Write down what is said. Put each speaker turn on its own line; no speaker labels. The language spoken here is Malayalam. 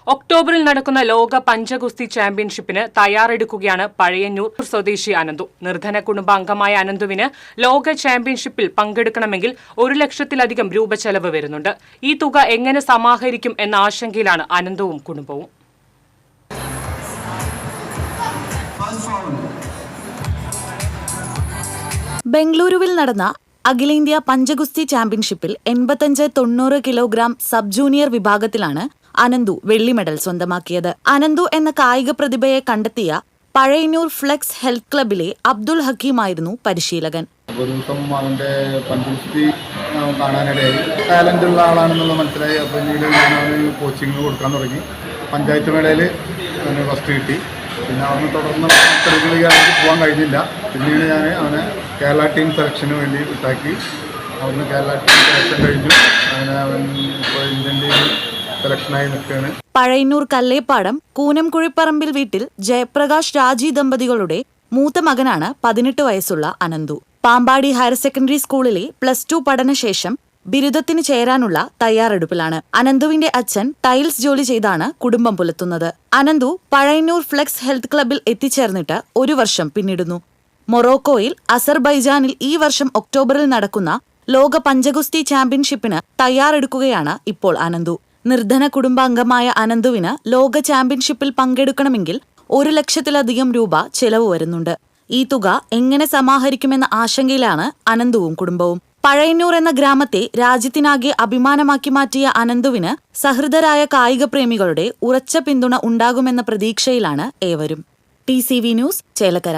ഒക്ടോബറിൽ നടക്കുന്ന ലോക പഞ്ചഗുസ്തി ചാമ്പ്യൻഷിപ്പിന് തയ്യാറെടുക്കുകയാണ് പഴയന്നൂർ സ്വദേശി അനന്തു. നിർധന കുടുംബാംഗമായ അനന്തുവിന് ലോക ചാമ്പ്യൻഷിപ്പിൽ പങ്കെടുക്കണമെങ്കിൽ 1 ലക്ഷത്തിലധികം രൂപ ചെലവ് വരുന്നുണ്ട്. ഈ തുക എങ്ങനെ സമാഹരിക്കും എന്ന ആശങ്കയിലാണ് അനന്തുവും കുടുംബവും.
ബംഗളൂരുവിൽ നടന്ന അഖിലേന്ത്യാ പഞ്ചഗുസ്തി ചാമ്പ്യൻഷിപ്പിൽ 85-90 കിലോഗ്രാം സബ് ജൂനിയർ വിഭാഗത്തിലാണ് അനന്തു വെള്ളി മെഡൽ സ്വന്തമാക്കിയത്. അനന്തു എന്ന കായിക പ്രതിഭയെ കണ്ടെത്തിയ പഴയന്നൂർ ഫ്ലെക്സ് ഹെൽത്ത് ക്ലബിലെ അബ്ദുൾ ഹക്കീമായിരുന്നു പരിശീലകൻ.
ഒരു ദിവസം അവൻ്റെ പഞ്ചഗുസ്തി കാണാനിടയായി. ടാലൻ്റ് ഉള്ള ആളാണെന്നുള്ള മനസ്സിലായി. അപ്പോൾ പിന്നീട് ഞാൻ അവന് കോച്ചിങ് കൊടുക്കാൻ തുടങ്ങി. പഞ്ചായത്ത് മേളയിൽ അവന് ഫസ്റ്റ് കിട്ടി. പിന്നെ അവന് തുടർന്ന് കളികളിലേക്ക് പോകാൻ കഴിഞ്ഞില്ല. പിന്നീട് ഞാൻ അവനെ കേരള ടീം സെലക്ഷന് വേണ്ടി വിട്ടാക്കി. അവിടുന്ന് കേരള ടീം സെലക്ഷൻ കഴിഞ്ഞു. അങ്ങനെ അവൻ ഇപ്പോൾ ഇന്ത്യൻ ടീം സെലക്ഷനായി നിൽക്കുകയാണ്.
പഴയന്നൂർ കല്ലേപ്പാടം കൂനംകുഴിപ്പറമ്പിൽ വീട്ടിൽ ജയപ്രകാശ് രാജി ദമ്പതികളുടെ മൂത്ത മകനാണ് 18 വയസ്സുള്ള അനന്തു. പാമ്പാടി ഹയർ സെക്കൻഡറി സ്കൂളിലെ +2 പഠനശേഷം ബിരുദത്തിന് ചേരാനുള്ള തയ്യാറെടുപ്പിലാണ്. അനന്തുവിന്റെ അച്ഛൻ ടൈൽസ് ജോലി ചെയ്താണ് കുടുംബം പുലർത്തുന്നത്. അനന്തു പഴയന്നൂർ ഫ്ലെക്സ് ഹെൽത്ത് ക്ലബിൽ എത്തിച്ചേർന്നിട്ട് 1 വർഷം പിന്നിടുന്നു. മൊറോക്കോയിൽ അസർബൈജാനിൽ ഈ വർഷം ഒക്ടോബറിൽ നടക്കുന്ന ലോക പഞ്ചഗുസ്തി ചാമ്പ്യൻഷിപ്പിന് തയ്യാറെടുക്കുകയാണ് ഇപ്പോൾ അനന്തു. നിർധന കുടുംബാംഗമായ അനന്തുവിന് ലോക ചാമ്പ്യൻഷിപ്പിൽ പങ്കെടുക്കണമെങ്കിൽ 1 ലക്ഷത്തിലധികം രൂപ ചെലവ് വരുന്നുണ്ട്. ഈ തുക എങ്ങനെ സമാഹരിക്കുമെന്ന ആശങ്കയിലാണ് അനന്തുവും കുടുംബവും. പഴയന്നൂർ എന്ന ഗ്രാമത്തെ രാജ്യത്തിനാകെ അഭിമാനമാക്കി മാറ്റിയ അനന്തുവിന് സഹൃദരായ കായിക പ്രേമികളുടെ ഉറച്ച പിന്തുണ ഉണ്ടാകുമെന്ന പ്രതീക്ഷയിലാണ് ഏവരും. TCV news, Chelakkara.